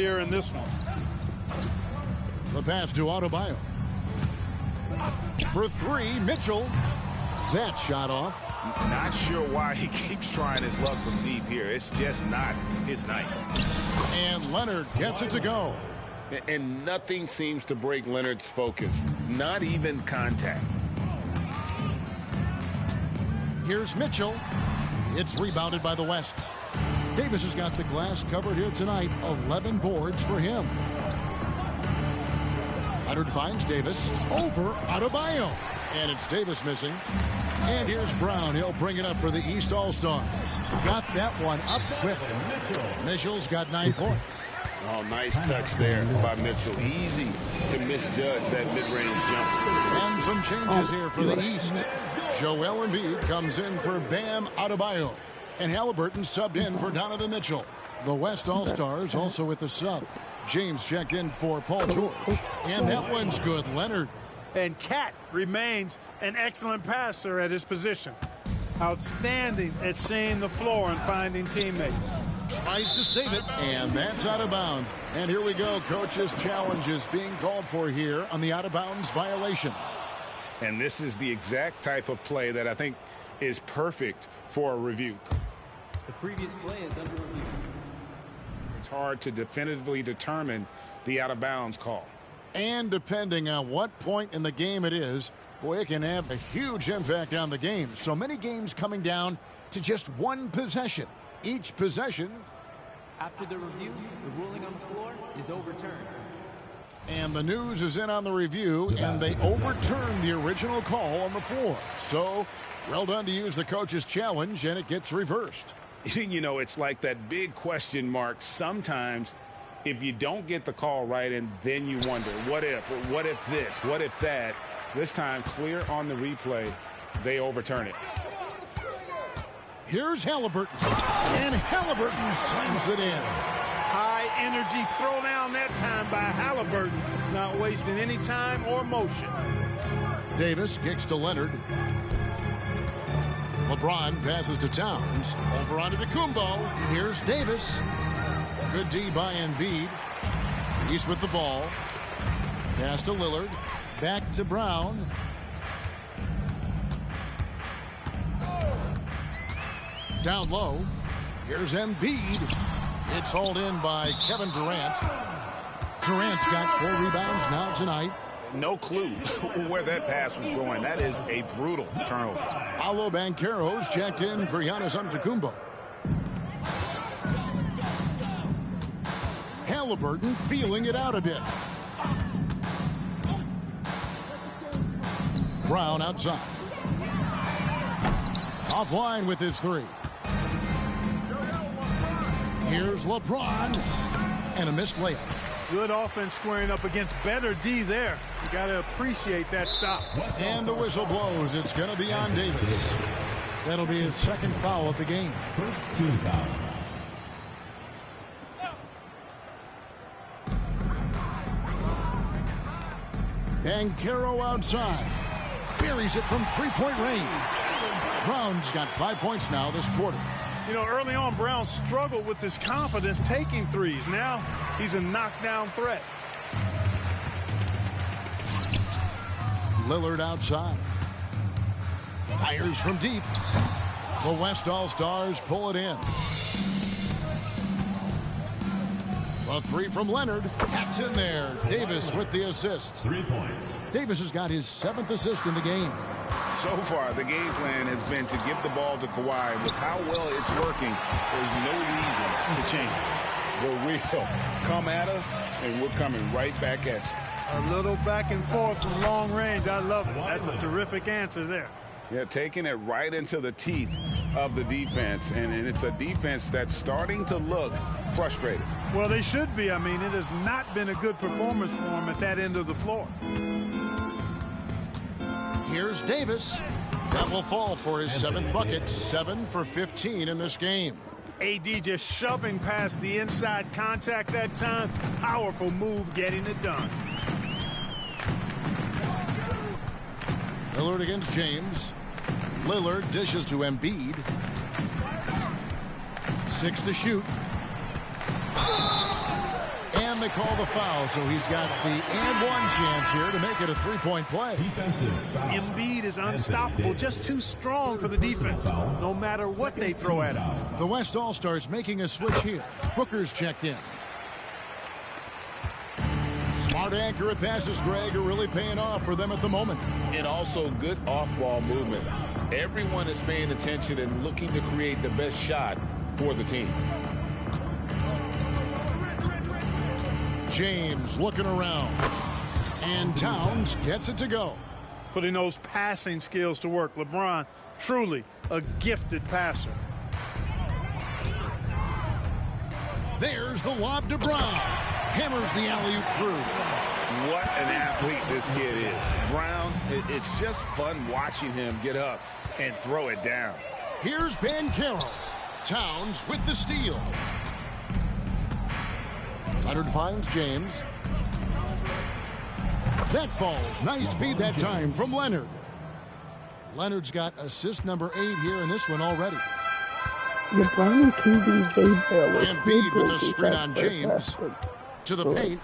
here in this one. The pass to Adebayo. For three, Mitchell. That shot off. Not sure why he keeps trying his luck from deep here. It's just not his night. And Leonard gets it to go. And nothing seems to break Leonard's focus. Not even contact. Here's Mitchell. It's rebounded by the West. Davis has got the glass covered here tonight. 11 boards for him. Leonard finds Davis over Adebayo. And it's Davis missing. And here's Brown. He'll bring it up for the East All-Stars. Got that one up quick. Mitchell's got 9 points. Oh, nice touch there by Mitchell. Easy to misjudge that mid-range jumper. And some changes here for the East. Joel Embiid comes in for Bam Adebayo. And Halliburton subbed in for Donovan Mitchell. The West All-Stars also with the sub. James checked in for Paul George. And that one's good. Leonard. And Cat remains an excellent passer at his position. Outstanding at seeing the floor and finding teammates. Tries to save it, and that's out of bounds. And here we go. Coach's challenge is being called for here on the out-of-bounds violation. And this is the exact type of play that I think is perfect for a review. The previous play is under review. It's hard to definitively determine the out-of-bounds call. And depending on what point in the game it is, boy, it can have a huge impact on the game. So many games coming down to just one possession. Each possession. After the review, the ruling on the floor is overturned. And the news is in on the review, and they overturned the original call on the floor. So, well done to use the coach's challenge, and it gets reversed. You know, it's like that big question mark. Sometimes, if you don't get the call right, and then you wonder, what if this, what if that? This time, clear on the replay, they overturn it. Here's Halliburton, and Halliburton slams it in. High energy throwdown that time by Halliburton, not wasting any time or motion. Davis kicks to Leonard. LeBron passes to Towns. Over onto Kumbo. Here's Davis. Good D by Embiid. He's with the ball. Pass to Lillard. Back to Brown. Down low. Here's Embiid. It's hauled in by Kevin Durant. Durant's got 4 rebounds now tonight. No clue where that pass was going. That is a brutal turnover. Paolo Banchero's checked in for Giannis Antetokounmpo. Halliburton feeling it out a bit. Brown outside. Offline with his 3. Here's LeBron. And a missed layup. Good offense squaring up against better D there. You got to appreciate that stop. And the whistle blows. It's going to be on Davis. That'll be his second foul of the game. First team foul. Banchero outside. Buries it from 3-point range. Brown's got 5 points now this quarter. You know, early on, Brown struggled with his confidence taking threes. Now he's a knockdown threat. Lillard outside. Fires from deep. The West All-Stars pull it in. A 3 from Leonard. That's in there. Davis with the assist. 3 points. Davis has got his 7th assist in the game. So far, the game plan has been to give the ball to Kawhi. With how well it's working, there's no reason to change. The real come at us, and we're coming right back at you. A little back and forth from long range. I love it. That's a terrific answer there. Yeah, taking it right into the teeth of the defense, and it's a defense that's starting to look frustrated. Well, they should be. I mean, it has not been a good performance for them at that end of the floor. Here's Davis. That will fall for his 7th bucket. 7 for 15 in this game. AD just shoving past the inside contact that time. Powerful move getting it done. Lillard against James. Lillard dishes to Embiid. 6 to shoot. And they call the foul, so he's got the and one chance here to make it a three-point play. Embiid is unstoppable, just too strong for the defense, no matter what they throw at him. The West All-Stars making a switch here. Booker's checked in. Smart, accurate passes, Greg, are really paying off for them at the moment. And also good off-ball movement. Everyone is paying attention and looking to create the best shot for the team. James looking around. And Towns gets it to go. Putting those passing skills to work. LeBron, truly a gifted passer. There's the lob to Brown. Hammers the alley-oop through. What an athlete this kid is. Brown, it's just fun watching him get up and throw it down. Here's Banchero. Towns with the steal. Leonard finds James. That falls. Nice feed that time from Leonard. Leonard's got assist number 8 here in this one already. LeBron and KD, Embiid with a screen on James. To the paint.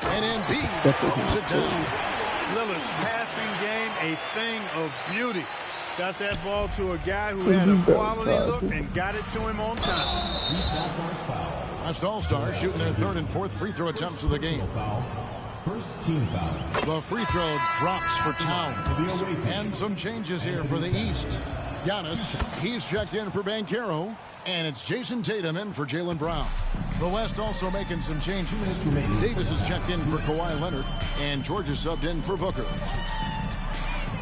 And Embiid throws it down. Lillard's passing game, a thing of beauty. Got that ball to a guy who had a quality look and got it to him on time. West All-Stars shooting their third and fourth free throw attempts of the game. First team foul. The free throw drops for Towns. And some changes here for the East. Giannis, he's checked in for Banchero. And it's Jason Tatum in for Jaylen Brown. The West also making some changes. Davis is checked in for Kawhi Leonard. And George is subbed in for Booker.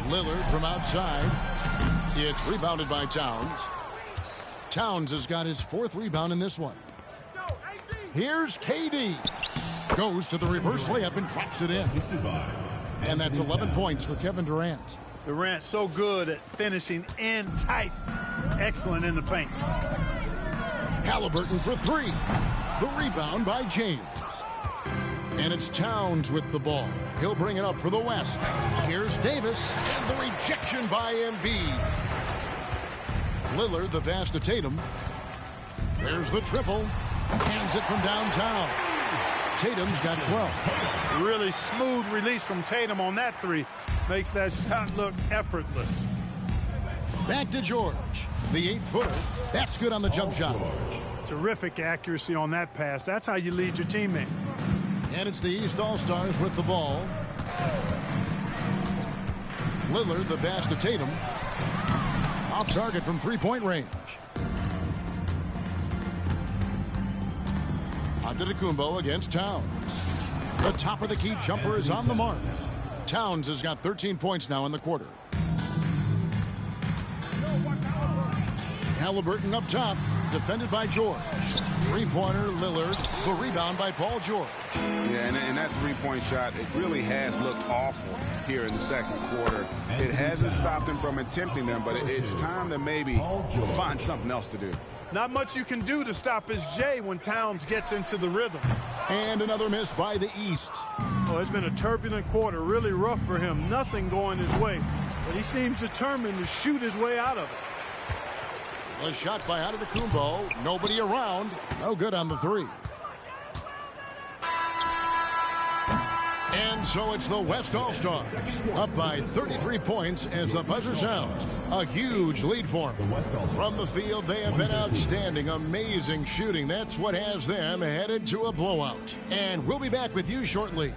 Lillard from outside. It's rebounded by Towns. Towns has got his 4th rebound in this one. Here's KD. Goes to the reverse layup and drops it in. And that's 11 points for Kevin Durant. Durant so good at finishing in tight. Excellent in the paint. Halliburton for 3. The rebound by James. And it's Towns with the ball. He'll bring it up for the West. Here's Davis. And the rejection by Embiid. Lillard, the pass to Tatum. There's the triple. Hands it from downtown. Tatum's got 12. Really smooth release from Tatum on that 3. Makes that shot look effortless. Back to George. The 8-footer. That's good on the jump shot. Terrific accuracy on that pass. That's how you lead your teammate. And it's the East All-Stars with the ball. Lillard, the pass to Tatum. Off target from three-point range. Antetokounmpo against Towns. The top of the key jumper is on the mark. Towns has got 13 points now in the quarter. Halliburton up top, defended by George. Three-pointer, Lillard. The rebound by Paul George. Yeah, and that three-point shot, it really has looked awful here in the second quarter. It hasn't stopped him from attempting them, but it's time to maybe find something else to do. Not much you can do to stop his J when Towns gets into the rhythm. And another miss by the East. Oh, it's been a turbulent quarter, really rough for him. Nothing going his way, but he seems determined to shoot his way out of it. A shot by Antetokounmpo. Nobody around. No good on the 3. And so it's the West All-Stars up by 33 points as the buzzer sounds. A huge lead for them. From the field, they have been outstanding. Amazing shooting. That's what has them headed to a blowout. And we'll be back with you shortly.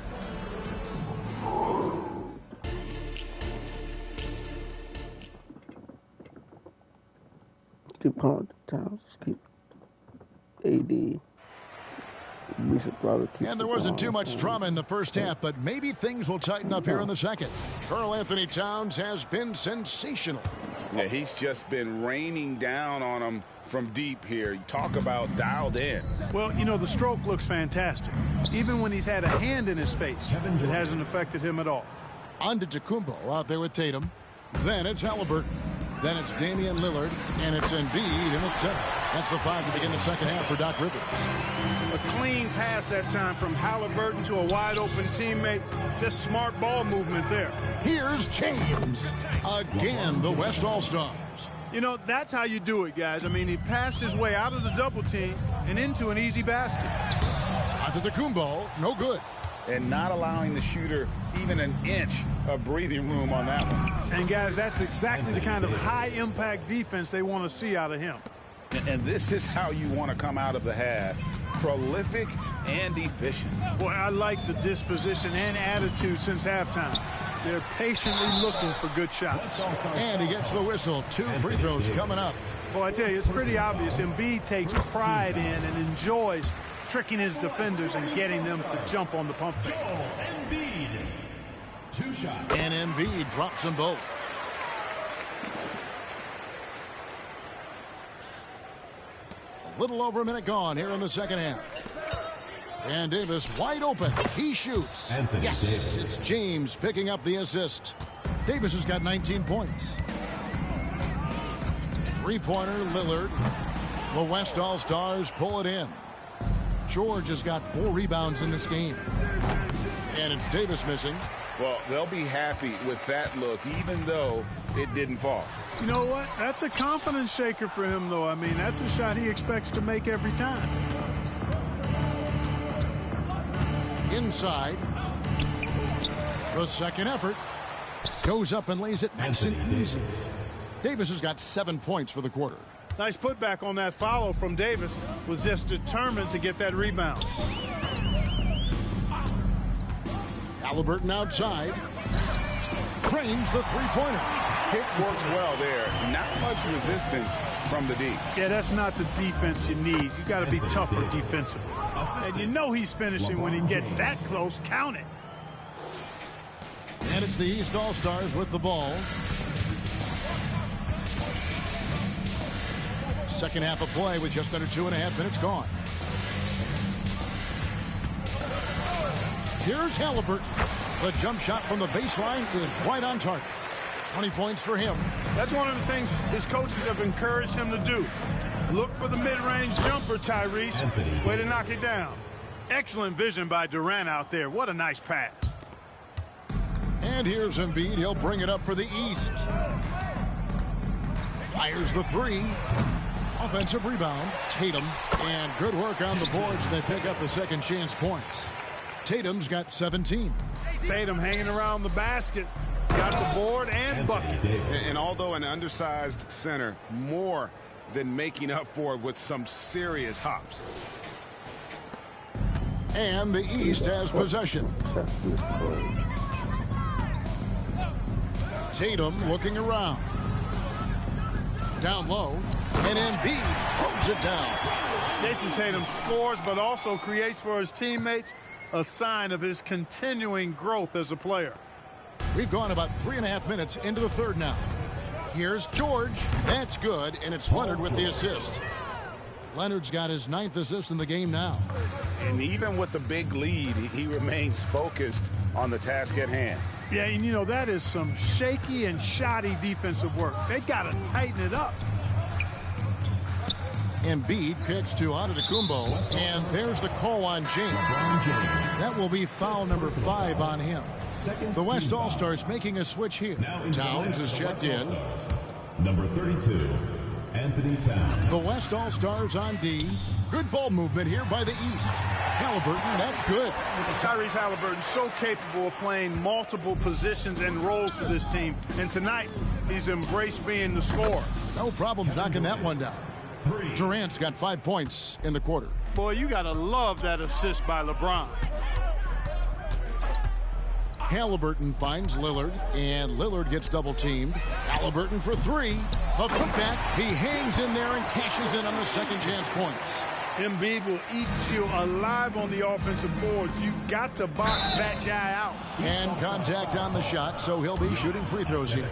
DuPont, Towns, keep AD. We should probably keep And there wasn't too much drama in the first half, but maybe things will tighten up here in the second. Karl Anthony Towns has been sensational. Yeah, he's just been raining down on him from deep here. You talk about dialed in. Well, you know, the stroke looks fantastic. Even when he's had a hand in his face, it hasn't affected him at all. Antetokounmpo out there with Tatum. Then it's Halliburton. Then it's Damian Lillard, and it's Embiid, and it's 7. That's the 5 to begin the second half for Doc Rivers. A clean pass that time from Halliburton to a wide-open teammate. Just smart ball movement there. Here's James. Again, the West All-Stars. You know, that's how you do it, guys. I mean, he passed his way out of the double team and into an easy basket. Antetokounmpo, no good. And not allowing the shooter even an inch of breathing room on that one. And, guys, that's exactly the kind of high-impact defense they want to see out of him. And this is how you want to come out of the half. Prolific and efficient. Boy, I like the disposition and attitude since halftime. They're patiently looking for good shots. And he gets the whistle. 2 free throws coming up. Well, I tell you, it's pretty obvious. Embiid takes pride in and enjoys tricking his defenders and getting them to jump on the pump fake. Embiid. 2 shots. And Embiid drops them both. A little over a minute gone here in the second half. And Davis wide open. He shoots. Yes, Davis. it's James picking up the assist. Davis has got 19 points. Three-pointer, Lillard. The West All-Stars pull it in. George has got 4 rebounds in this game. And it's Davis missing. Well, they'll be happy with that look, even though it didn't fall. You know what? That's a confidence shaker for him, though. I mean, that's a shot he expects to make every time. Inside. The second effort. Goes up and lays it nice and easy. Davis has got 7 points for the quarter. Nice putback on that follow from Davis. Was just determined to get that rebound. Halliburton outside. Cranes the three-pointer. Pick works well there. Not much resistance from the D. Yeah, that's not the defense you need. You got to be tougher defensively. And you know he's finishing when he gets that close. Count it. And it's the East All-Stars with the ball. Second half of play with just under 2.5 minutes gone. Here's Halliburton. The jump shot from the baseline is right on target. 20 points for him. That's one of the things his coaches have encouraged him to do. Look for the mid-range jumper, Tyrese. Way to knock it down. Excellent vision by Durant out there. What a nice pass. And here's Embiid. He'll bring it up for the East. Fires the 3. Offensive rebound. Tatum. And good work on the boards. They pick up the second chance points. Tatum's got 17. Tatum hanging around the basket. Got the board and bucket. And although an undersized center, more than making up for it with some serious hops. And the East has possession. Tatum looking around. Down low. And Embiid throws it down. Jason Tatum scores but also creates for his teammates, a sign of his continuing growth as a player. We've gone about 3.5 minutes into the third now. Here's George. That's good, and it's Leonard with the assist. Leonard's got his 9th assist in the game now. And even with the big lead, he remains focused on the task at hand. Yeah, and you know, that is some shaky and shoddy defensive work. They got to tighten it up. Embiid kicks to Antetokounmpo, and there's the call on James. That will be foul number 5 on him. The West All-Stars making a switch here. Towns is checked in. Number 32, Anthony Towns. The West All-Stars on D. Good ball movement here by the East. Halliburton, that's good. Tyrese Halliburton so capable of playing multiple positions and roles for this team. And tonight, he's embraced being the scorer. No problems knocking that one down. Durant's got 5 points in the quarter. Boy, you got to love that assist by LeBron. Halliburton finds Lillard, and Lillard gets double-teamed. Halliburton for 3. A putback. He hangs in there and cashes in on the second chance points. Embiid will eat you alive on the offensive boards. You've got to box that guy out. And contact on the shot, so he'll be shooting free throws here.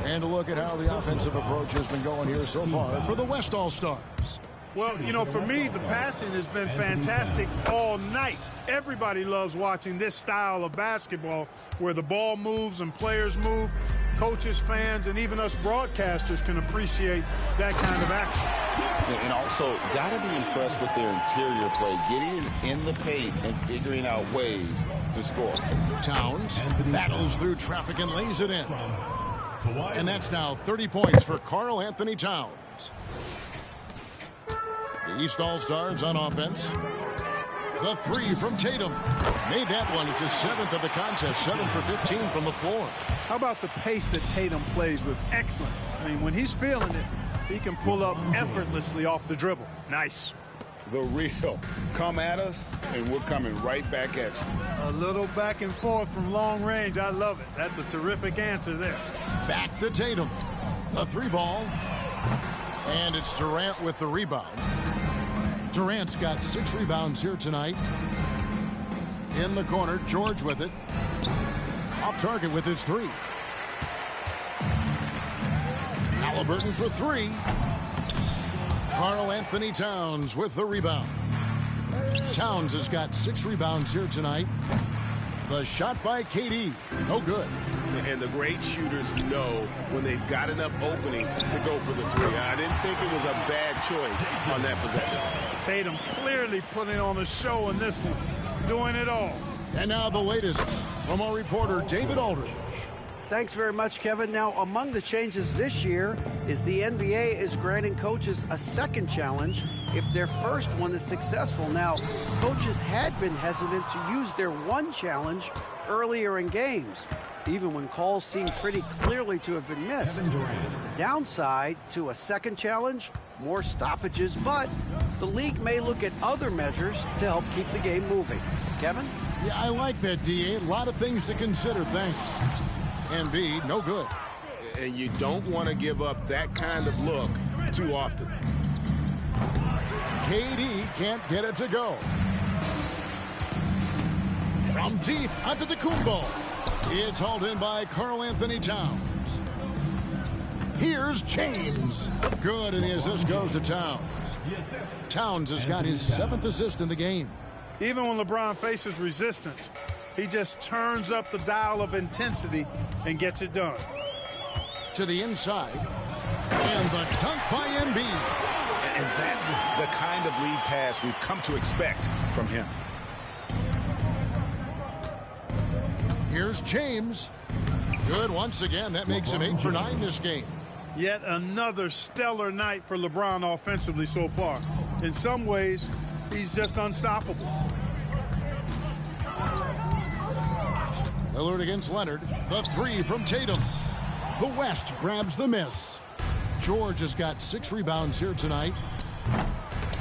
And a look at how the offensive approach has been going here so far for the West All-Stars. Well, you know, for me, the passing has been fantastic all night. Everybody loves watching this style of basketball where the ball moves and players move. Coaches, fans, and even us broadcasters can appreciate that kind of action. And also, got to be impressed with their interior play, getting in the paint and figuring out ways to score. Towns battles through traffic and lays it in. And that's now 30 points for Karl Anthony Towns. The East All-Stars on offense. The three from Tatum. Made that one. It's his 7th of the contest. 7 for 15 from the floor. How about the pace that Tatum plays with? Excellent. I mean, when he's feeling it, he can pull up effortlessly off the dribble. Nice. The real. Come at us, and we're coming right back at you. A little back and forth from long range. I love it. That's a terrific answer there. Back to Tatum. A 3-ball. And it's Durant with the rebound. Durant's got 6 rebounds here tonight. In the corner, George with it. Off target with his 3. Halliburton for 3. Karl-Anthony Towns with the rebound. Towns has got 6 rebounds here tonight. The shot by KD. No good. And the great shooters know when they've got enough opening to go for the 3. I didn't think it was a bad choice on that possession. Tatum clearly putting on a show in this one. Doing it all. And now the latest from our reporter, David Aldridge. Thanks very much, Kevin. Now, among the changes this year is the NBA is granting coaches a second challenge if their first one is successful. Now, coaches had been hesitant to use their one challenge earlier in games, even when calls seemed pretty clearly to have been missed. The downside to a second challenge, more stoppages, but the league may look at other measures to help keep the game moving. Kevin? Yeah, I like that, D.A. A lot of things to consider. Thanks. Embiid, no good. And you don't want to give up that kind of look too often. KD can't get it to go. From deep onto the Kumbo. It's hauled in by Karl-Anthony Towns. Here's James. Good, and the assist goes to Towns. Towns has got his 7th assist in the game. Even when LeBron faces resistance, he just turns up the dial of intensity and gets it done. To the inside. And the dunk by Embiid. And that's the kind of lead pass we've come to expect from him. Here's James. Good once again. That makes him 8 for 9 this game. Yet another stellar night for LeBron offensively so far. In some ways, he's just unstoppable. Lillard against Leonard. The 3 from Tatum. The West grabs the miss. George has got 6 rebounds here tonight.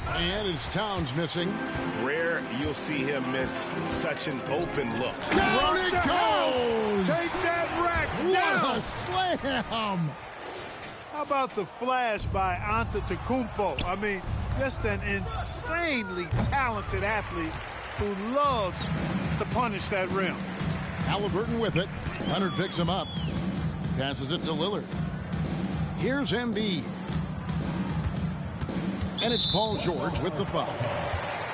And it's Towns missing. Rare you'll see him miss such an open look. Down it goes! Take that rack What down! a slam! How about the flash by Antetokounmpo? I mean, just an insanely talented athlete who loves to punish that rim. Halliburton with it. Leonard picks him up. Passes it to Lillard. Here's Embiid. And it's Paul George with the foul.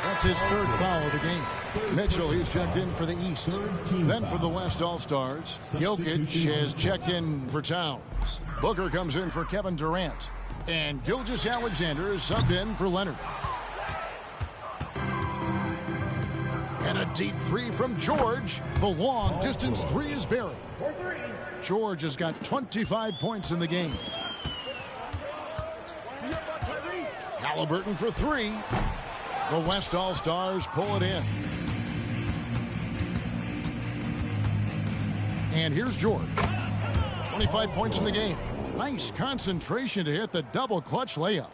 That's his 3rd foul of the game. Mitchell, he's checked in for the East. Then for the West All-Stars, Jokic has checked in for Towns. Booker comes in for Kevin Durant. And Gilgeous-Alexander is subbed in for Leonard. And a deep 3 from George. The long distance 3 is buried. George has got 25 points in the game. Halliburton for 3. The West All-Stars pull it in. And here's George. 25 points in the game. Nice concentration to hit the double clutch layup.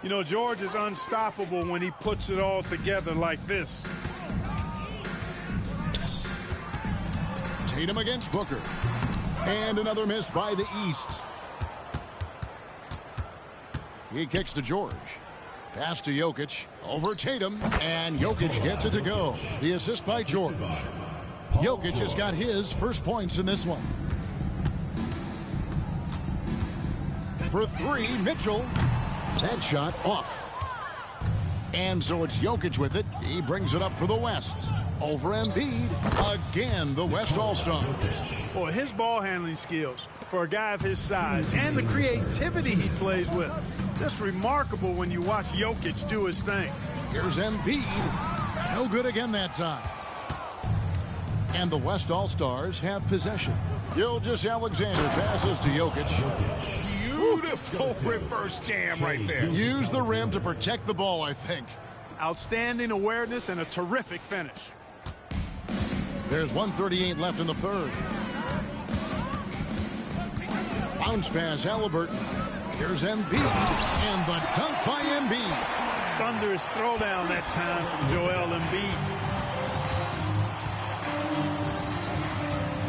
You know, George is unstoppable when he puts it all together like this. Tatum against Booker. And another miss by the East. He kicks to George. Pass to Jokic. Over Tatum. And Jokic gets it to go. The assist by George. Jokic has got his first points in this one. For 3, Mitchell. That shot off. And so it's Jokic with it. He brings it up for the West. Over Embiid. Again, the West All-Star. Boy, his ball handling skills for a guy of his size and the creativity he plays with. Just remarkable when you watch Jokic do his thing. Here's Embiid. No good again that time. And the West All-Stars have possession. Gilgeous-Alexander passes to Jokic. Beautiful reverse jam right there. Use the rim to protect the ball, I think. Outstanding awareness and a terrific finish. There's 1:38 left in the third. Bounce pass, Halliburton. Here's Embiid, and the dunk by Embiid. Thunderous throwdown that time from Joel Embiid.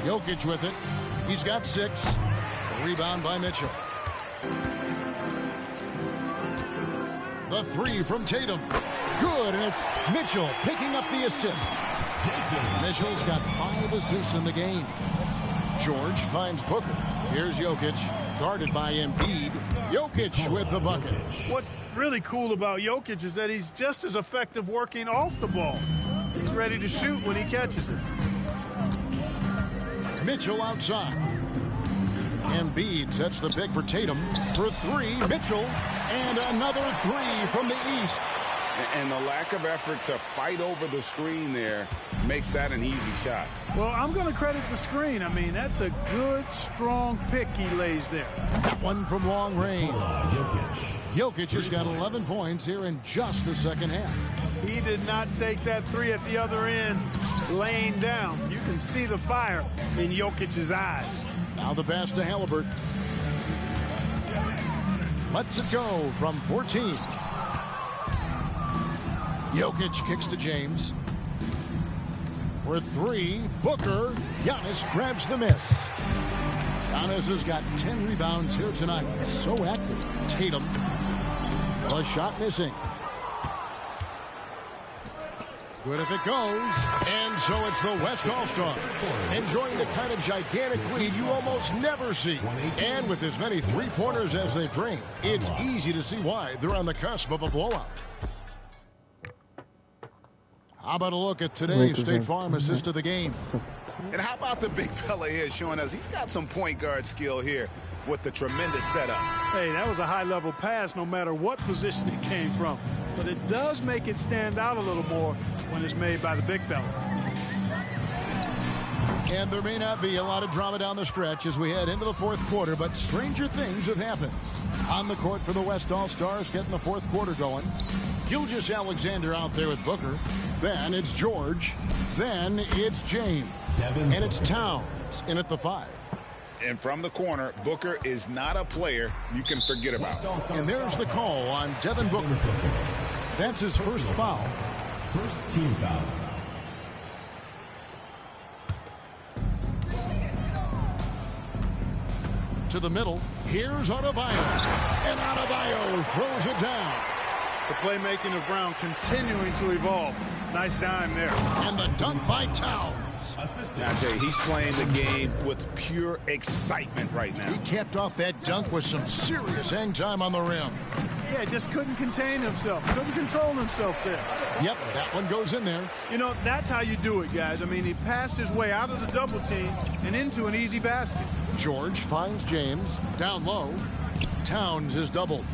Jokic with it. He's got 6. The rebound by Mitchell. The 3 from Tatum. Good, and it's Mitchell picking up the assist. Mitchell's got 5 assists in the game. George finds Booker. Here's Jokic, guarded by Embiid. Jokic with the bucket. What's really cool about Jokic is that he's just as effective working off the ball. He's ready to shoot when he catches it. Mitchell outside. Embiid sets the pick for Tatum. For 3, Mitchell. And another 3 from the East. And the lack of effort to fight over the screen there makes that an easy shot. Well, I'm going to credit the screen. I mean, that's a good, strong pick he lays there. That one from long range. Jokic has got 11 points here in just the second half. He did not take that 3 at the other end laying down. You can see the fire in Jokic's eyes. Now the pass to Halliburton. Lets it go from 14. Jokic kicks to James. For 3, Booker. Giannis grabs the miss. Giannis has got 10 rebounds here tonight. So active. Tatum. A shot missing. Good if it goes. And so it's the West All-Stars enjoying the kind of gigantic lead you almost never see. And with as many three-pointers as they've drained, it's easy to see why they're on the cusp of a blowout. How about a look at today's State Farm assist of the game? And how about the big fella here showing us he's got some point guard skill here with the tremendous setup. Hey, that was a high-level pass no matter what position it came from. But it does make it stand out a little more when it's made by the big fella. And there may not be a lot of drama down the stretch as we head into the fourth quarter, but stranger things have happened. On the court for the West All-Stars, getting the fourth quarter going. Gilgeous-Alexander out there with Booker. Then it's George. Then it's James. And it's Towns in at the 5. And from the corner, Booker is not a player you can forget about. And there's the call on Devin Booker. That's his first foul. First team foul. To the middle. Here's Adebayo. And Adebayo throws it down. The playmaking of Brown continuing to evolve. Nice dime there. And the dunk by Towns. Now, I tell you, he's playing the game with pure excitement right now. He capped off that dunk with some serious hang time on the rim. Yeah, just couldn't contain himself. Couldn't control himself there. Yep, that one goes in there. You know, that's how you do it, guys. I mean, he passed his way out of the double team and into an easy basket. George finds James. Down low. Towns is doubled.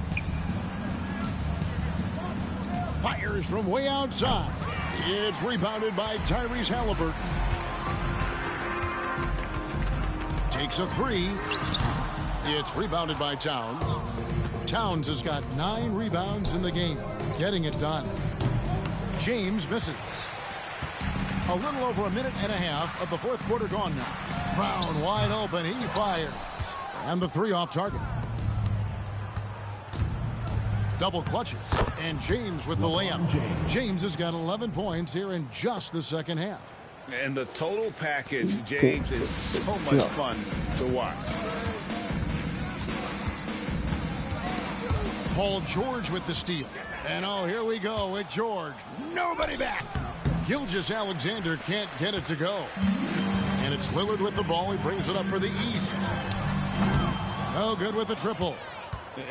Fires from way outside. It's rebounded by Tyrese Halliburton. Takes a 3. It's rebounded by Towns. Towns has got 9 rebounds in the game. Getting it done. James misses. A little over a minute and a half of the fourth quarter gone now. Brown wide open. He fires. And the 3 off target. Double clutches. And James with the layup. James has got 11 points here in just the second half. And the total package, James, is so much fun to watch. Paul George with the steal. And oh, here we go with George. Nobody back. Gilgeous-Alexander can't get it to go. And it's Lillard with the ball. He brings it up for the East. No good with the triple.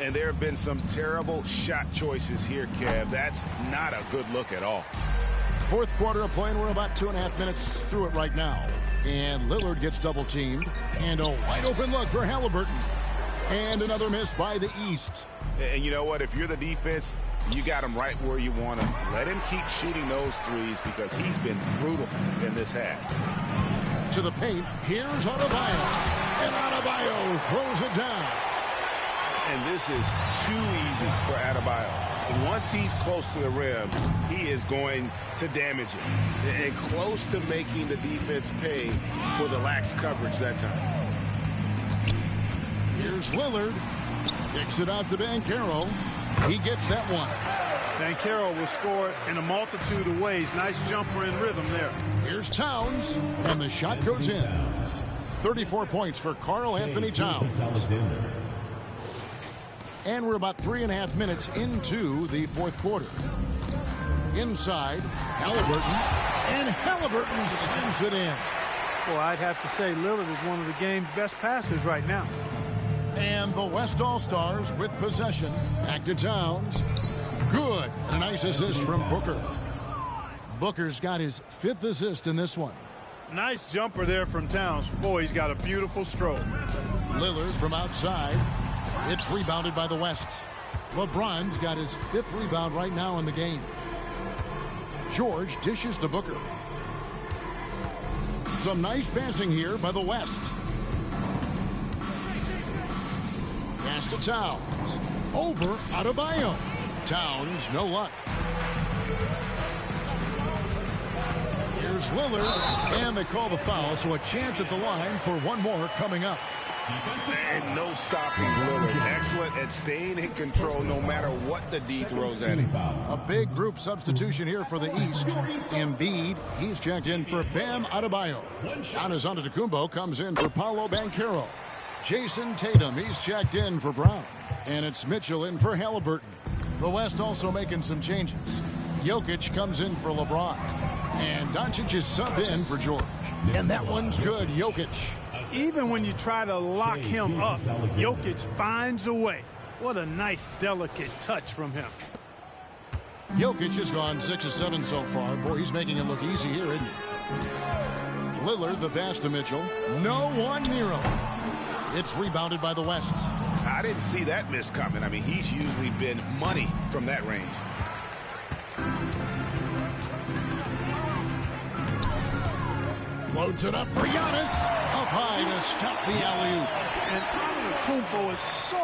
And there have been some terrible shot choices here, Kev. That's not a good look at all. Fourth quarter of play, and we're about 2.5 minutes through it right now. And Lillard gets double teamed. And a wide open look for Halliburton. And another miss by the East. And you know what? If you're the defense, you got him right where you want him. Let him keep shooting those threes because he's been brutal in this half. To the paint. Here's Adebayo. And Adebayo throws it down. And this is too easy for Adebayo. Once he's close to the rim, he is going to damage it. And close to making the defense pay for the lax coverage that time. Here's Lillard. Kicks it out to Banchero. He gets that one. Banchero will score in a multitude of ways. Nice jumper in rhythm there. Here's Towns, and the shot goes in. 34 points for Karl Anthony Towns. And we're about 3.5 minutes into the fourth quarter. Inside, Halliburton, and Halliburton slams it in. Well, I'd have to say Lillard is one of the game's best passers right now. And the West All-Stars with possession. Back to Towns. Good. And a nice assist from Booker. Booker's got his 5th assist in this one. Nice jumper there from Towns. Boy, he's got a beautiful stroke. Lillard from outside. It's rebounded by the West. LeBron's got his 5th rebound right now in the game. George dishes to Booker. Some nice passing here by the West. Pass to Towns. Over Adebayo. Towns, no luck. Here's Lillard, and they call the foul, so a chance at the line for one more coming up. And no stopping Lillard. Excellent at staying in control no matter what the D throws at him. A big group substitution here for the East. Embiid, he's checked in for Bam Adebayo. Giannis Antetokounmpo comes in for Paolo Banchero. Jason Tatum, he's checked in for Brown. And it's Mitchell in for Halliburton. The West also making some changes. Jokic comes in for LeBron. And Doncic is subbed in for George. And that one's good, Jokic. Even when you try to lock him up, Jokic finds a way. What a nice, delicate touch from him. Jokic has gone 6 of 7 so far. Boy, he's making it look easy here, isn't he? Lillard, the pass to Mitchell. No one near him. It's rebounded by the West. I didn't see that miss coming. I mean, he's usually been money from that range. Loads it up for Giannis. Up high to stop the alley-oop. And Antetokounmpo is so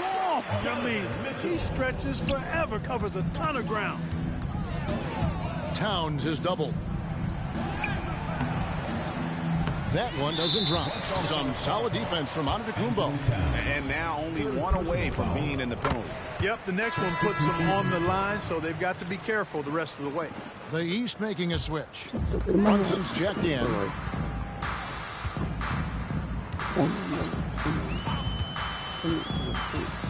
long. I mean, he stretches forever, covers a ton of ground. Towns is doubled. That one doesn't drop. Some solid defense from Antetokounmpo. And now only one away from being in the penalty. Yep, the next one puts them on the line, so they've got to be careful the rest of the way. The East making a switch. Brunson's checked in.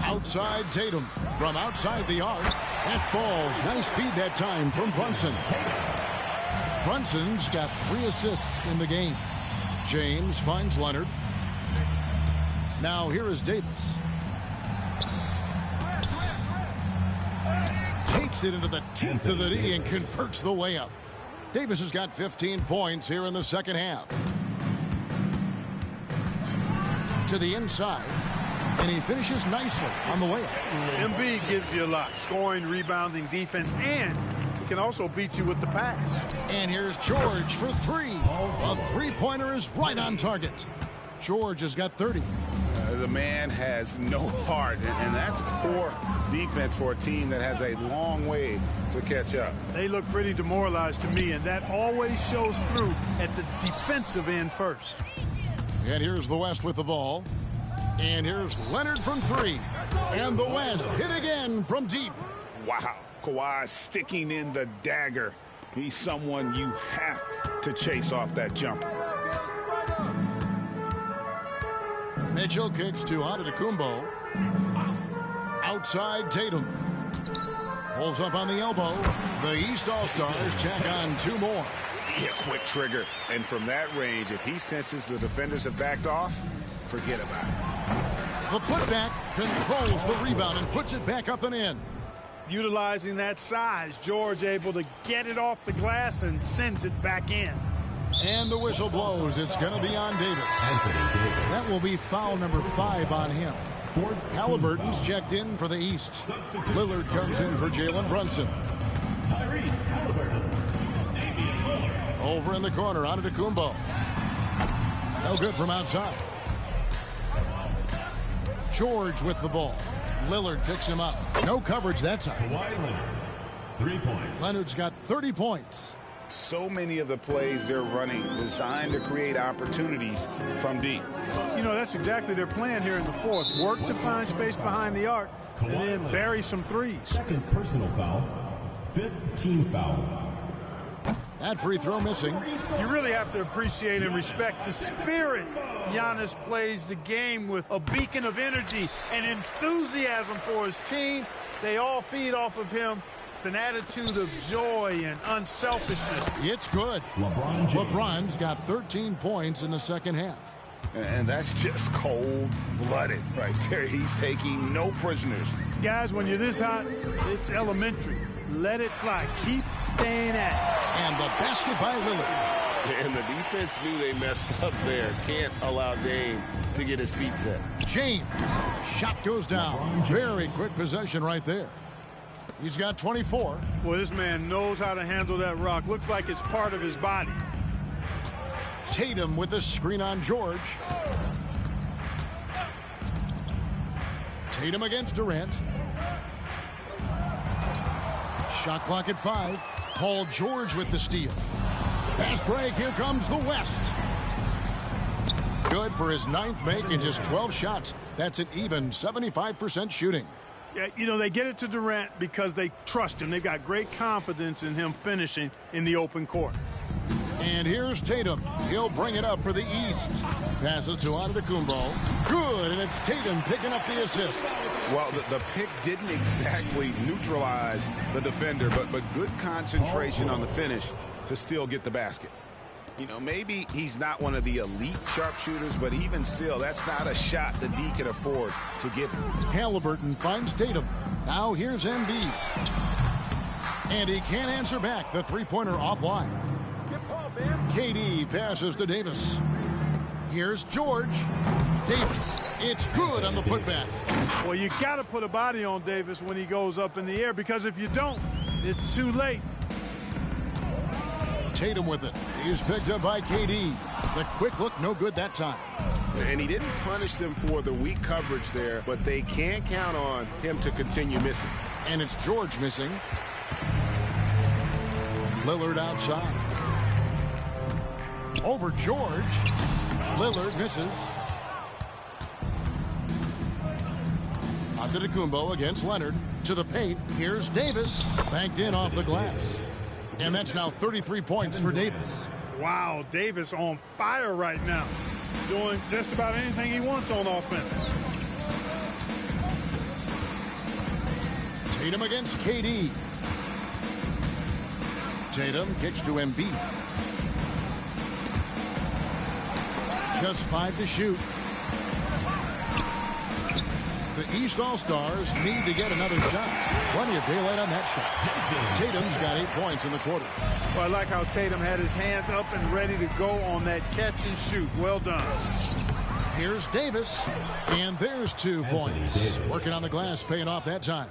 Outside Tatum. From outside the arc. That falls. Nice speed that time from Brunson. Brunson's got 3 assists in the game. James finds Leonard. Now here is Davis. Takes it into the 10th of the D and converts the layup. Davis has got 15 points here in the second half. To the inside. And he finishes nicely on the layup. Embiid gives you a lot. Scoring, rebounding, defense, and he can also beat you with the pass. And here's George for 3. A three-pointer is right on target. George has got 30. The man has no heart, and that's poor defense for a team that has a long way to catch up. They look pretty demoralized to me, and that always shows through at the defensive end first. And here's the West with the ball. And here's Leonard from 3. And the West hit again from deep. Wow. Kawhi sticking in the dagger. He's someone you have to chase off that jumper. Mitchell kicks to Antetokounmpo. Outside Tatum. Pulls up on the elbow. The East All-Stars check on 2 more. Yeah, quick trigger. And from that range, if he senses the defenders have backed off, forget about it. The putback controls the rebound and puts it back up and in. Utilizing that size, George able to get it off the glass and sends it back in. And the whistle blows. It's going to be on Davis. That will be foul number 5 on him. Halliburton's checked in for the East. Lillard comes in for Jalen Brunson. Over in the corner, Antetokounmpo. No good from outside. George with the ball. Lillard picks him up. No coverage that time. Kawhi Leonard, 3 points. Leonard's got 30 points. So many of the plays they're running designed to create opportunities from deep. You know, that's exactly their plan here in the fourth. Work to find space behind the arc and then bury some threes. Second personal foul. 5th team foul. That free throw missing. You really have to appreciate and respect the spirit Giannis plays the game with, a beacon of energy and enthusiasm for his team. They all feed off of him with an attitude of joy and unselfishness. It's good. LeBron's got 13 points in the second half. And that's just cold-blooded right there. He's taking no prisoners. Guys, when you're this hot, it's elementary. Let it fly. Keep staying at it. And the basket by Lillard. And the defense knew they messed up there. Can't allow Dame to get his feet set. James. Shot goes down. Very quick possession right there. He's got 24. Boy, this man knows how to handle that rock. Looks like it's part of his body. Tatum with a screen on George. Tatum against Durant. Shot clock at 5. Paul George with the steal. Fast break. Here comes the West. Good for his 9th make in just 12 shots. That's an even 75% shooting. Yeah, you know, they get it to Durant because they trust him. They've got great confidence in him finishing in the open court. And here's Tatum. He'll bring it up for the East. Passes to Antetokounmpo. Good, and it's Tatum picking up the assist. Well, the pick didn't exactly neutralize the defender, but good concentration on the finish to still get the basket. You know, maybe he's not one of the elite sharpshooters, but even still, that's not a shot the D can afford to give him. Halliburton finds Tatum. Now here's Embiid. And he can't answer back. The three-pointer offline. KD passes to Davis. Here's George. Davis. It's good on the putback. Well, you got to put a body on Davis when he goes up in the air, because if you don't, it's too late. Tatum with it. He's picked up by KD. The quick look, no good that time. And he didn't punish them for the weak coverage there, but they can't count on him to continue missing. And it's George missing. Lillard outside. Over George. Lillard misses. Antetokounmpo against Leonard. To the paint. Here's Davis. Banked in off the glass. And that's now 33 points for Davis. Wow, Davis on fire right now. Doing just about anything he wants on offense. Tatum against KD. Tatum kicks to Embiid. Just 5 to shoot. The East All-Stars need to get another shot. Plenty of daylight on that shot. Tatum's got 8 points in the quarter. Well, I like how Tatum had his hands up and ready to go on that catch and shoot. Well done. Here's Davis. And there's 2 points. Working on the glass, paying off that time.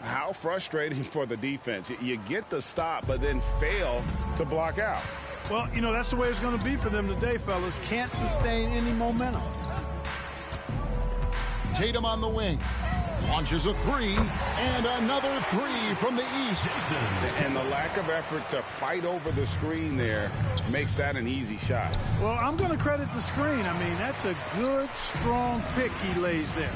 How frustrating for the defense. You get the stop, but then fail to block out. Well, you know, that's the way it's going to be for them today, fellas. Can't sustain any momentum. Tatum on the wing. Launches a 3. And another 3 from the East. And the lack of effort to fight over the screen there makes that an easy shot. Well, I'm going to credit the screen. I mean, that's a good, strong pick he lays there.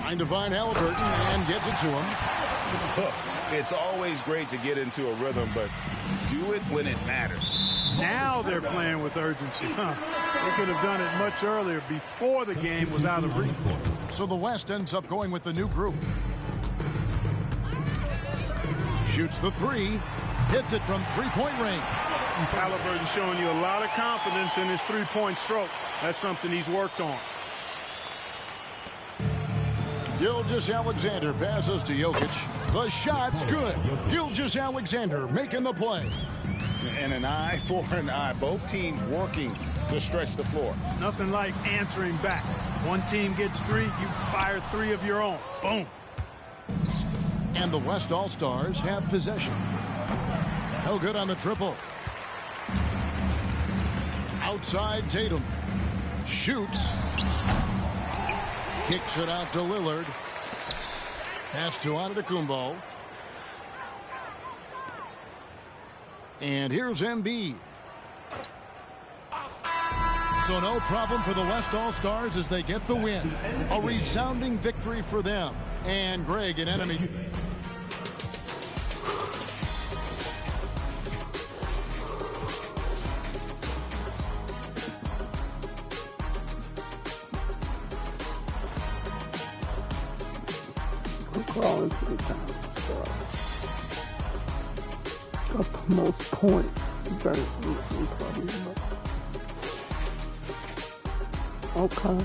Trying to find Halliburton and gets it to him. Look, it's always great to get into a rhythm, but do it when it matters. Now they're playing with urgency. They could have done it much earlier, before the game was out of reach. So the West ends up going with the new group. Shoots the 3. Hits it from three-point range. Halliburton showing you a lot of confidence in his three-point stroke. That's something he's worked on. Gilgeous-Alexander passes to Jokic. The shot's good. Gilgeous-Alexander making the play. And an eye for an eye. Both teams working to stretch the floor. Nothing like answering back. One team gets 3, you fire 3 of your own. Boom. And the West All-Stars have possession. No good on the triple. Outside Tatum. Shoots. Kicks it out to Lillard. Pass to Antetokounmpo. And here's Embiid. So no problem for the West All-Stars as they get the win. A resounding victory for them. And Greg, an enemy. I'm crawling 3 times. Got the most points. Probably. Okay.